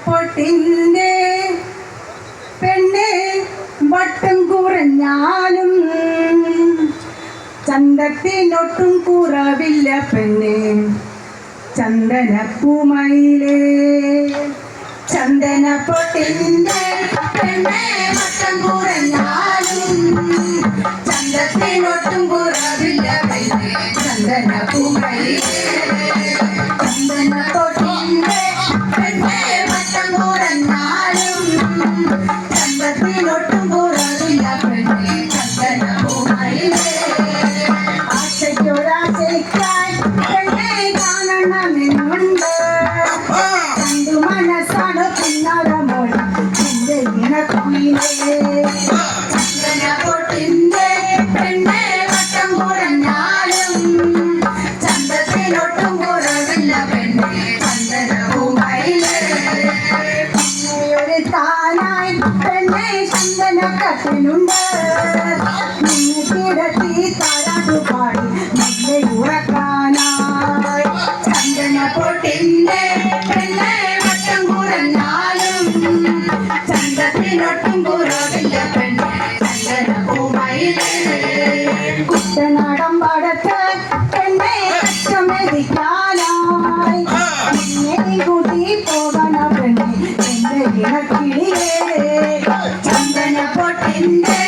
പൊട്ടിൻ്റെ പെണ്ണെ വട്ടം കുറഞ്ഞാലും ചന്തത്തിനൊട്ടും കുറവില്ല പെണ്ണെ ചന്ദനപ്പൂമയിലേ ചന്ദന പൊട്ടിൻ്റെ പെണ്ണെ വട്ടം കുറഞ്ഞാലും ചന്തത്തിനൊട്ടും കുറവില്ല പെണ്ണെ ചന്ദനപ്പൂമയിലേ ചന്ദന പൊട്ടിൻ്റെ പെണ്ണെ വട്ടം കുറഞ്ഞാലും ചന്തത്തിനൊട്ടും കുറവില്ല പെണ്ണെ ചന്ദനപ്പൂമയിലേ ആശയ്ക്കൊരാശയ്ക്കായി പെണ്ണെ കാണണമെന്നുണ്ട് കണ്ടു മനസ്സാണ് പിന്നാരമോൾ എന്റെ ഇണക്കുയിലേ ചന്ദന പൊട്ടിൻ്റെ പെണ്ണെ വട്ടം കുറഞ്ഞാലും ചന്തത്തിനൊട്ടും കുറവില്ല പെണ്ണെ ചന്ദനപ്പൂമയിലേ പിന്നെയൊരു താനായി പെണ്ണെ ചന്ദനക്കട്ടിലുണ്ട് നിന്നെ കിടത്തി താരാട്ടുപാടി നിന്നെ ഉറക്കാനായി ചന്ദന പൊട്ടിൻ്റെ പെണ്ണെ വട്ടം കുറഞ്ഞാലും ചന്തത്തിനൊട്ടും കുറവില്ല പെണ്ണെ ചന്ദനപ്പൂമയിലേ കുട്ടനാടൻ പാടത്ത് പെണ്ണെ കഷ്ടമെതിക്കാനായി നിന്നെ കൂട്ടി പോകണ പെണ്ണെ എന്റെ ഇണക്കിളിയേ ചന്ദന പൊട്ടിൻ്റെ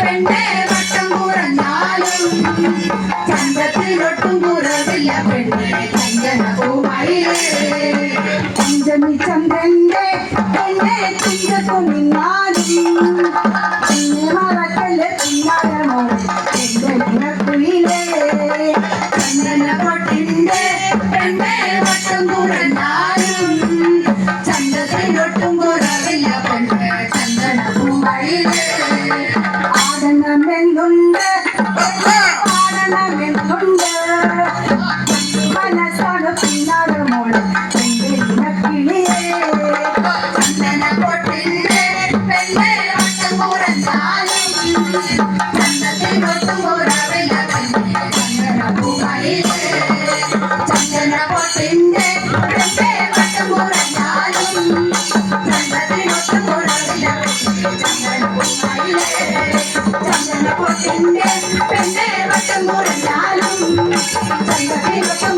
പെണ്ണെ വട്ടം കുറഞ്ഞാലും ചന്തത്തിനൊട്ടും കുറവില്ല പെണ്ണെ ചന്ദനപ്പൂമയിലേ പഞ്ചമി ചന്ദ്രന്റെ പെണ്ണെ ചിന്തക്കു നിന്നാലും എന്നെ മറക്കല്ല പിന്നാരമോൾ എന്റെ ഇണക്കുയിലേ ചന്ദന പൊട്ടിൻ്റെ പെണ്ണെ വട്ടം കുറഞ്ഞാലും ചന്തത്തിനൊട്ടും കുറവില്ല പെണ്ണെ ചന്ദനപ്പൂമയിലേ ആടണമെന്നുണ്ട് ആടണമെന്നുണ്ട് മനസ്സാണ് പിന്നാരമോൾ എന്റെ ഇണക്കിളിയേ ചന്ദന പൊട്ടിൻ്റെ പെണ്ണെ വട്ടം കുറഞ്ഞാലും ചന്തത്തിനൊട്ടും കുറവില്ല പെണ്ണെ ചന്ദനപ്പൂമയിലേ ചന്ദന പൊട്ടിൻ്റെ പെണ്ണെ വട്ടം കുറഞ്ഞാലും ചന്തത്തിനൊട്ടും കുറവില്ല പെണ്ണെ ചന്ദനപ്പൂമയിലേ ചന്ദന പൊട്ടിൻ്റെ പെണ്ണെ വട്ടം കുറഞ്ഞാലും ചന്തത്തിനൊട്ടും